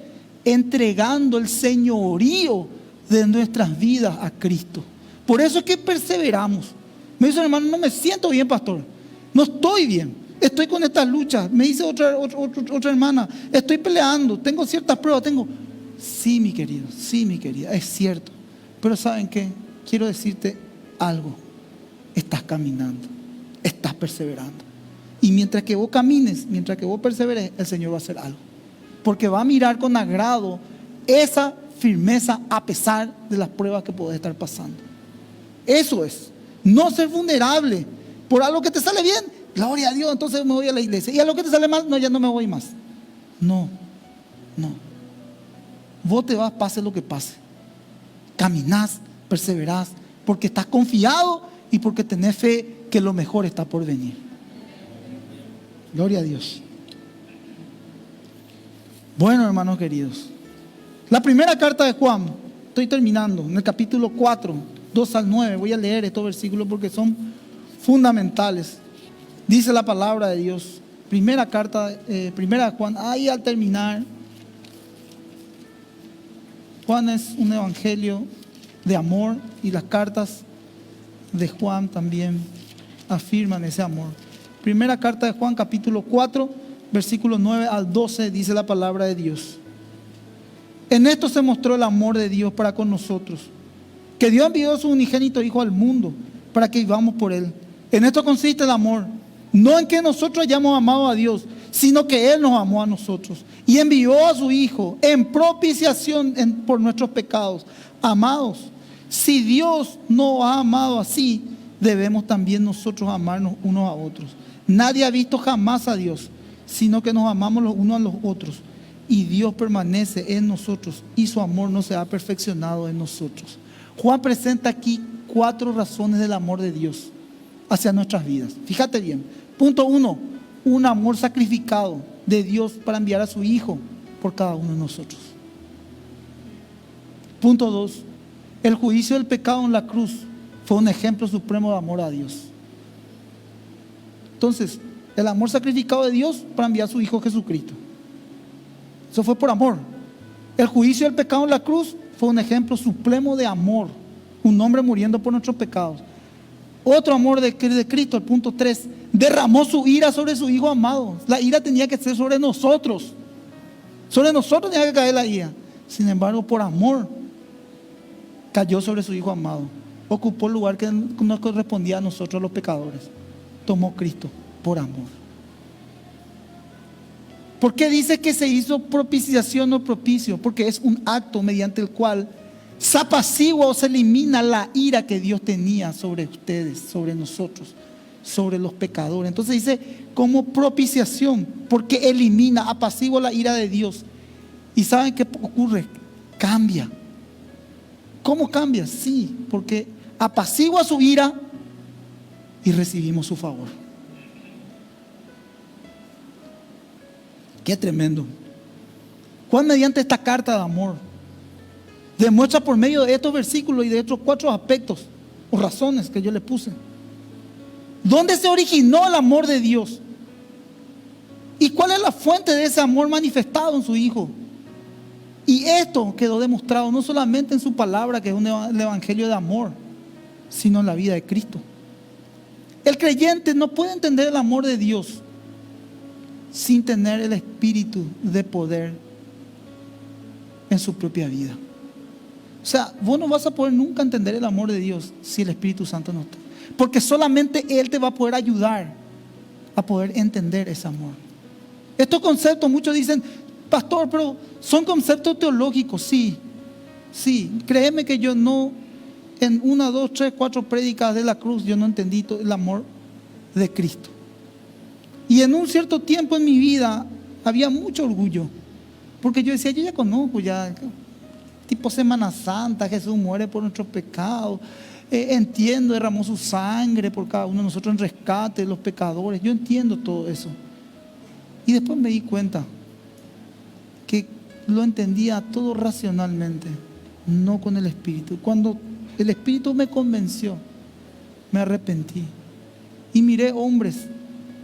Speaker 1: entregando el señorío de nuestras vidas a Cristo. Por eso es que perseveramos. Me dice, hermano, no me siento bien, pastor, no estoy bien, estoy con estas luchas. Me dice otra hermana, estoy peleando, tengo ciertas pruebas, sí, mi querido, sí, mi querida, es cierto. Pero ¿saben qué? Quiero decirte algo. Estás caminando, estás perseverando. Y mientras que vos camines, mientras que vos perseveres, el Señor va a hacer algo. Porque va a mirar con agrado esa firmeza a pesar de las pruebas que podés estar pasando. Eso es, no ser vulnerable por algo que te sale bien. Gloria a Dios, entonces me voy a la iglesia. Y a lo que te sale mal, no, ya no me voy más. No. Vos te vas, pase lo que pase. Caminás, perseverás, porque estás confiado y porque tenés fe que lo mejor está por venir. Gloria a Dios. Bueno, hermanos queridos, la primera carta de Juan, estoy terminando, en el capítulo 4, 2 al 9, voy a leer estos versículos porque son fundamentales. Dice la palabra de Dios, primera de Juan, ahí al terminar. Juan es un evangelio de amor y las cartas de Juan también afirman ese amor. Primera carta de Juan, capítulo 4, versículos 9 al 12, dice la palabra de Dios. En esto se mostró el amor de Dios para con nosotros, que Dios envió a su unigénito Hijo al mundo para que vivamos por Él. En esto consiste el amor, no en que nosotros hayamos amado a Dios, sino que Él nos amó a nosotros y envió a su Hijo en propiciación por nuestros pecados. Amados, si Dios nos ha amado así, debemos también nosotros amarnos unos a otros. Nadie ha visto jamás a Dios, sino que nos amamos los unos a los otros. Y Dios permanece en nosotros y su amor no se ha perfeccionado en nosotros. Juan presenta aquí 4 razones del amor de Dios hacia nuestras vidas. Fíjate bien. Punto 1, un amor sacrificado de Dios para enviar a su Hijo por cada uno de nosotros. Punto 2, el juicio del pecado en la cruz fue un ejemplo supremo de amor a Dios. Entonces, el amor sacrificado de Dios para enviar a su Hijo Jesucristo. Eso fue por amor. El juicio del pecado en la cruz fue un ejemplo supremo de amor. Un hombre muriendo por nuestros pecados. Otro amor de Cristo, el punto 3, derramó su ira sobre su Hijo amado. La ira tenía que ser sobre nosotros. Sobre nosotros tenía que caer la ira. Sin embargo, por amor, cayó sobre su Hijo amado. ocupó el lugar que nos correspondía a nosotros los pecadores. Tomó Cristo por amor. ¿Por qué dice que se hizo propiciación o propicio? Porque es un acto mediante el cual se apacigua o se elimina la ira que Dios tenía sobre ustedes, sobre nosotros, sobre los pecadores. Entonces dice como propiciación, porque elimina, apacigua la ira de Dios. ¿Y saben qué ocurre? Cambia. ¿Cómo cambia? Sí, porque apacigua su ira y recibimos su favor. Qué tremendo. Juan, mediante esta carta de amor, demuestra por medio de estos versículos y de estos 4 aspectos o razones que yo le puse, ¿dónde se originó el amor de Dios? ¿Y cuál es la fuente de ese amor manifestado en su Hijo? Y esto quedó demostrado no solamente en su palabra, que es el evangelio de amor, sino en la vida de Cristo. El creyente no puede entender el amor de Dios sin tener el espíritu de poder en su propia vida. O sea, vos no vas a poder nunca entender el amor de Dios si el Espíritu Santo no está. Porque solamente Él te va a poder ayudar a poder entender ese amor. Estos conceptos, muchos dicen, pastor, pero son conceptos teológicos. Sí, créeme que yo no, en 1, 2, 3, 4 prédicas de la cruz, yo no entendí todo el amor de Cristo. Y en un cierto tiempo en mi vida había mucho orgullo, porque yo decía, yo ya conozco, ya tipo Semana Santa, Jesús muere por nuestros pecados, entiendo, derramó su sangre por cada uno de nosotros en rescate de los pecadores, yo entiendo todo eso. Y después me di cuenta que lo entendía todo racionalmente, no con el Espíritu. Cuando el Espíritu me convenció, me arrepentí y miré hombres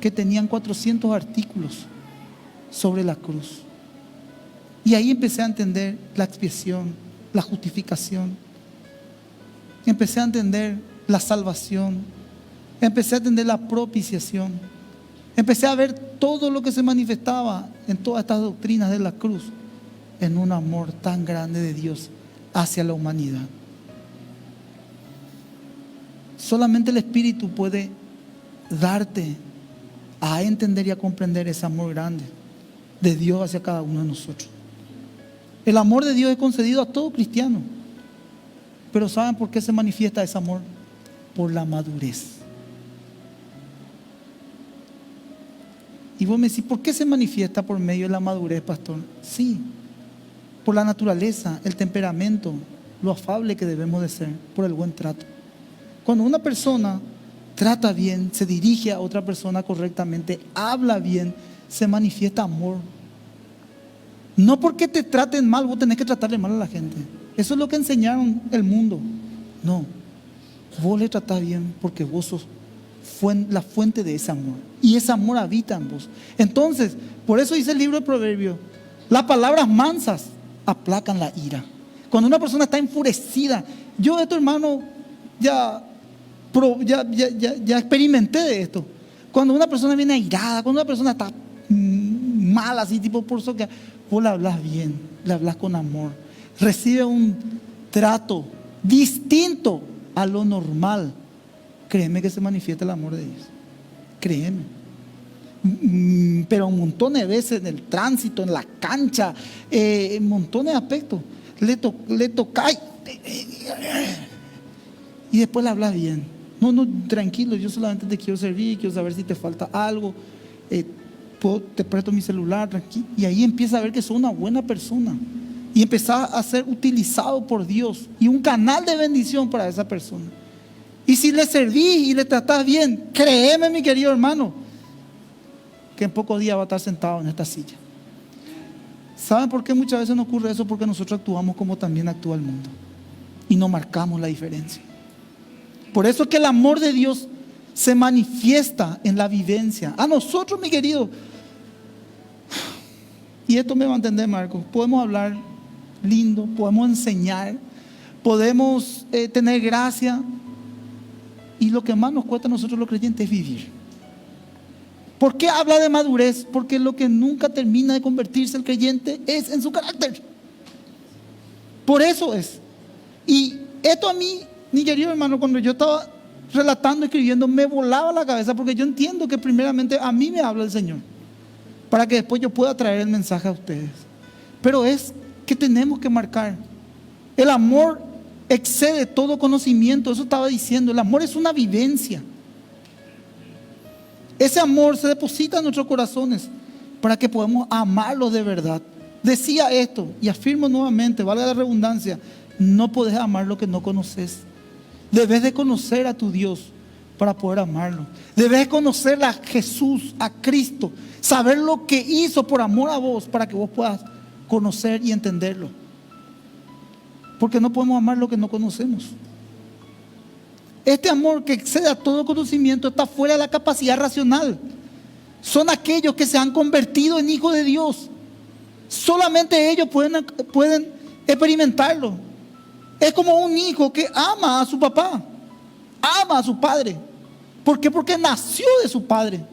Speaker 1: que tenían 400 artículos sobre la cruz. Y ahí empecé a entender la expiación, la justificación. Empecé a entender la salvación. Empecé a entender la propiciación. Empecé a ver todo lo que se manifestaba en todas estas doctrinas de la cruz en un amor tan grande de Dios hacia la humanidad. Solamente el Espíritu puede darte a entender y a comprender ese amor grande de Dios hacia cada uno de nosotros. El amor de Dios es concedido a todo cristiano. Pero ¿saben por qué se manifiesta ese amor? Por la madurez. Y vos me decís, ¿por qué se manifiesta por medio de la madurez, pastor? Sí, por la naturaleza, el temperamento, lo afable que debemos de ser, por el buen trato. Cuando una persona trata bien, se dirige a otra persona correctamente, habla bien, se manifiesta amor. No porque te traten mal, vos tenés que tratarle mal a la gente. Eso es lo que enseñaron el mundo. No, vos le tratás bien porque vos sos la fuente de ese amor. Y ese amor habita en vos. Entonces, por eso dice el libro de Proverbios, las palabras mansas aplacan la ira. Cuando una persona está enfurecida, yo de tu hermano ya experimenté de esto. Cuando una persona viene airada, cuando una persona está mal, así tipo por eso que vos le hablas bien, le hablas con amor, recibe un trato distinto a lo normal. Créeme que se manifiesta el amor de Dios. Créeme. Pero un montón de veces en el tránsito, en la cancha, un montón de aspectos. Le tocáis y después le hablas bien. No, tranquilo, yo solamente te quiero servir, quiero saber si te falta algo. Te presto mi celular, tranquilo. Y ahí empieza a ver que sos una buena persona. Y empezás a ser utilizado por Dios y un canal de bendición para esa persona. Y si le servís y le tratás bien, créeme, mi querido hermano, que en pocos días va a estar sentado en esta silla. ¿Saben por qué muchas veces no ocurre eso? Porque nosotros actuamos como también actúa el mundo y no marcamos la diferencia. Por eso es que el amor de Dios se manifiesta en la vivencia. A nosotros, mi querido, y esto me va a entender, Marcos, podemos hablar lindo, podemos enseñar, podemos tener gracia, y lo que más nos cuesta a nosotros los creyentes es vivir. ¿Por qué habla de madurez? Porque lo que nunca termina de convertirse el creyente es en su carácter. Por eso es. Y esto a mí mi querido hermano, cuando yo estaba relatando, escribiendo, me volaba la cabeza porque yo entiendo que primeramente a mí me habla el Señor para que después yo pueda traer el mensaje a ustedes. Pero es que tenemos que marcar. El amor excede todo conocimiento, eso estaba diciendo. El amor es una vivencia. Ese amor se deposita en nuestros corazones para que podamos amarlo de verdad. Decía esto y afirmo nuevamente, valga la redundancia, no podés amar lo que no conoces. Debes de conocer a tu Dios para poder amarlo. Debes de conocer a Jesús, a Cristo, saber lo que hizo por amor a vos para que vos puedas conocer y entenderlo. Porque no podemos amar lo que no conocemos. Este amor que excede a todo conocimiento está fuera de la capacidad racional. Son aquellos que se han convertido en hijos de Dios. Solamente ellos pueden experimentarlo. Es como un hijo que ama a su papá, ama a su padre. ¿Por qué? Porque nació de su padre.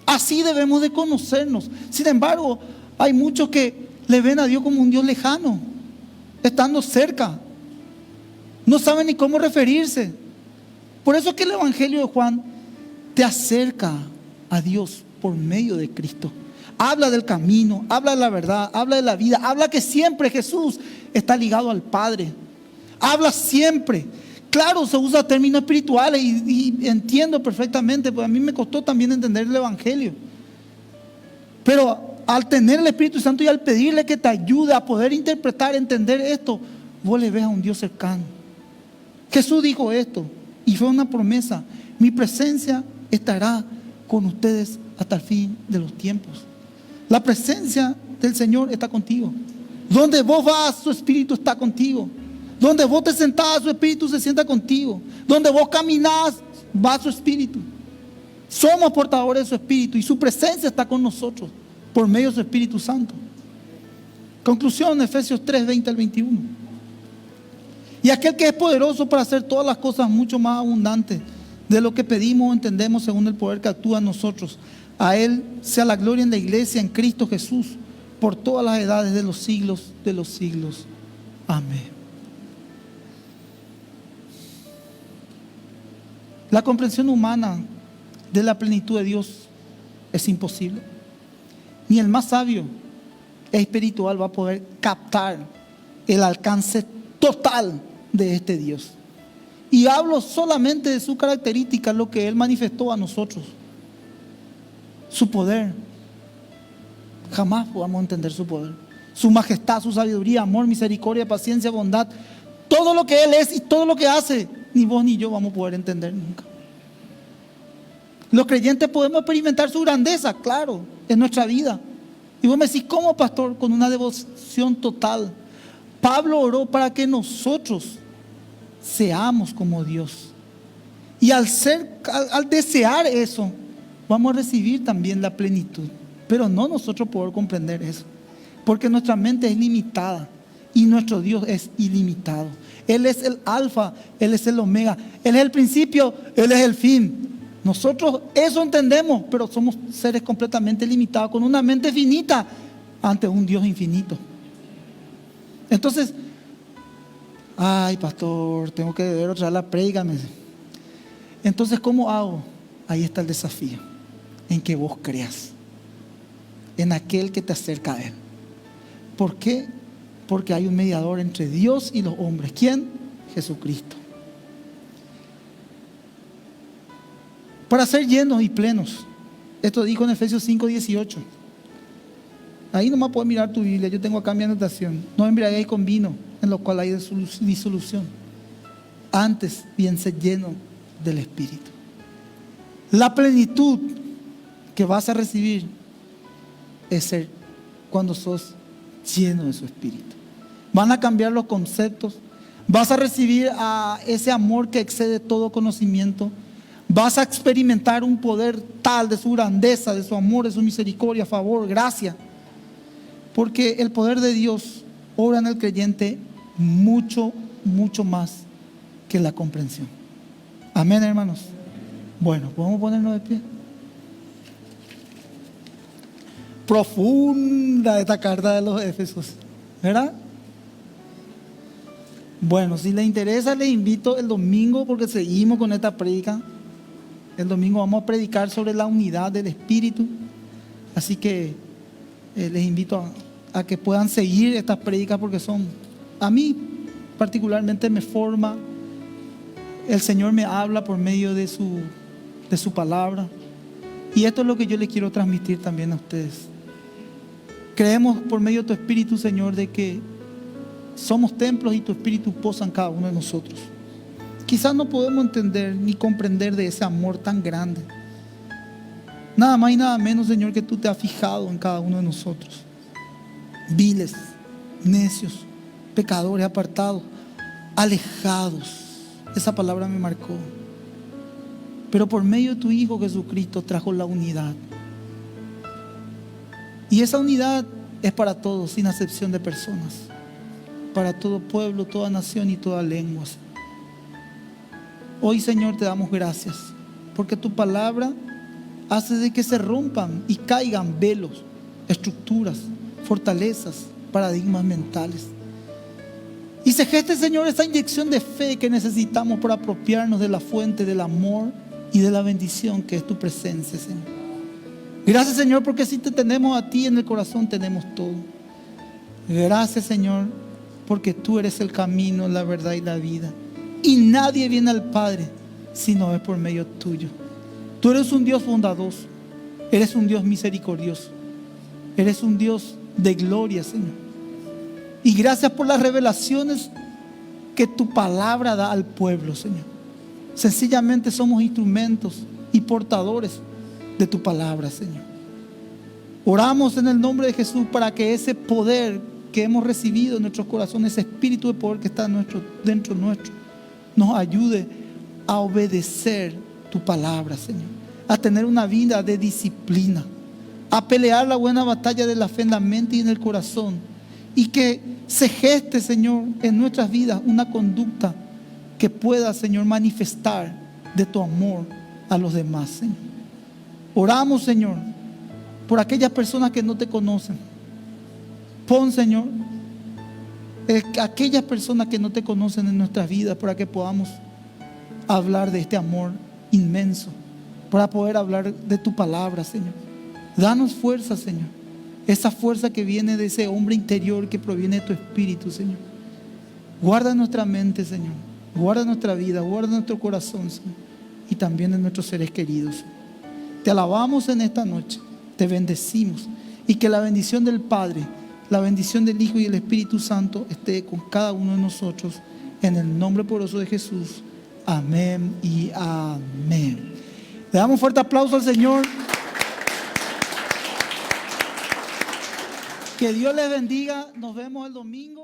Speaker 1: Así debemos de conocernos. Sin embargo, hay muchos que le ven a Dios como un Dios lejano, estando cerca. No saben ni cómo referirse. Por eso es que el Evangelio de Juan te acerca a Dios por medio de Cristo. Habla del camino, habla de la verdad, habla de la vida, habla que siempre Jesús está ligado al Padre. Habla siempre. Claro, se usa términos espirituales y entiendo perfectamente, pues a mí me costó también entender el Evangelio. Pero al tener el Espíritu Santo y al pedirle que te ayude a poder interpretar, entender esto, vos le ves a un Dios cercano. Jesús dijo esto y fue una promesa: mi presencia estará con ustedes hasta el fin de los tiempos. La presencia del Señor está contigo. Donde vos vas, su Espíritu está contigo. Donde vos te sentás, su Espíritu se sienta contigo. Donde vos caminás, va su Espíritu. Somos portadores de su Espíritu y su presencia está con nosotros por medio de su Espíritu Santo. Conclusión, Efesios 3, 20 al 21. Y aquel que es poderoso para hacer todas las cosas mucho más abundantes de lo que pedimos o entendemos según el poder que actúa en nosotros. A Él sea la gloria en la iglesia, en Cristo Jesús, por todas las edades de los siglos de los siglos. Amén. La comprensión humana de la plenitud de Dios es imposible. Ni el más sabio espiritual va a poder captar el alcance total de este Dios. Y hablo solamente de su característica, lo que Él manifestó a nosotros. Su poder. Jamás podamos entender su poder. Su majestad, su sabiduría, amor, misericordia, paciencia, bondad. Todo lo que Él es y todo lo que hace, ni vos ni yo vamos a poder entender nunca. Los creyentes podemos experimentar su grandeza, claro, en nuestra vida. Y vos me decís, ¿cómo, pastor? Con una devoción total. Pablo oró para que nosotros seamos como Dios. Y al desear eso, vamos a recibir también la plenitud. Pero no nosotros poder comprender eso. Porque nuestra mente es limitada y nuestro Dios es ilimitado. Él es el alfa, Él es el omega, Él es el principio, Él es el fin. Nosotros eso entendemos, pero somos seres completamente limitados, con una mente finita ante un Dios infinito. Entonces, ay, pastor, tengo que ver otra vez la prédica. Entonces, ¿cómo hago? Ahí está el desafío, en que vos creas en aquel que te acerca a Él. ¿Por qué? Porque hay un mediador entre Dios y los hombres. ¿Quién? Jesucristo. Para ser llenos y plenos. Esto dijo en Efesios 5, 18. Ahí nomás puedes mirar tu Biblia. Yo tengo acá mi anotación. No embriaguéis con vino, en lo cual hay disolución. Antes, bien ser lleno del Espíritu. La plenitud que vas a recibir es ser cuando sos lleno de su Espíritu. Van a cambiar los conceptos. Vas a recibir a ese amor que excede todo conocimiento. Vas a experimentar un poder tal de su grandeza, de su amor, de su misericordia, favor, gracia. Porque el poder de Dios obra en el creyente mucho, mucho más que la comprensión. Amén, hermanos. Bueno, ¿podemos ponernos de pie? Profunda esta carta de los Éfesos, ¿verdad? Bueno, si les interesa, les invito el domingo, porque seguimos con esta prédica. El domingo vamos a predicar sobre la unidad del Espíritu. Así que les invito a que puedan seguir estas prédicas, porque a mí particularmente me forma. El Señor me habla por medio de su palabra. Y esto es lo que yo les quiero transmitir también a ustedes. Creemos por medio de tu Espíritu, Señor, de que somos templos y tu Espíritu posa en cada uno de nosotros. Quizás no podemos entender ni comprender de ese amor tan grande. Nada más y nada menos, Señor, que tú te has fijado en cada uno de nosotros. Viles, necios, pecadores, apartados, alejados. Esa palabra me marcó. Pero por medio de tu Hijo Jesucristo trajo la unidad. Y esa unidad es para todos, sin acepción de personas. Para todo pueblo, toda nación y toda lengua. Hoy, Señor, te damos gracias, porque tu palabra hace de que se rompan y caigan velos, estructuras, fortalezas, paradigmas mentales. Y se geste, Señor, esa inyección de fe que necesitamos para apropiarnos de la fuente del amor y de la bendición que es tu presencia, Señor. Gracias, Señor, porque si te tenemos a ti en el corazón, tenemos todo. Gracias, Señor, porque tú eres el camino, la verdad y la vida. Y nadie viene al Padre si no es por medio tuyo. Tú eres un Dios bondadoso, eres un Dios misericordioso, eres un Dios de gloria, Señor. Y gracias por las revelaciones que tu palabra da al pueblo, Señor. Sencillamente somos instrumentos y portadores de tu palabra, Señor. Oramos en el nombre de Jesús para que ese poder que hemos recibido en nuestros corazones, ese espíritu de poder que está dentro nuestro, nos ayude a obedecer tu palabra, Señor, a tener una vida de disciplina, a pelear la buena batalla de la fe en la mente y en el corazón, y que se geste, Señor, en nuestras vidas una conducta que pueda, Señor, manifestar de tu amor a los demás, Señor. Oramos, Señor, por aquellas personas que no te conocen. Pon, Señor, aquellas personas que no te conocen en nuestras vidas, para que podamos hablar de este amor inmenso, para poder hablar de tu palabra, Señor. Danos fuerza, Señor, esa fuerza que viene de ese hombre interior que proviene de tu Espíritu, Señor. Guarda nuestra mente, Señor, guarda nuestra vida, guarda nuestro corazón, Señor, y también de nuestros seres queridos. Te alabamos en esta noche, te bendecimos, y que la bendición del Padre, la bendición del Hijo y del Espíritu Santo esté con cada uno de nosotros, en el nombre poderoso de Jesús. Amén y amén. Le damos un fuerte aplauso al Señor. Que Dios les bendiga. Nos vemos el domingo.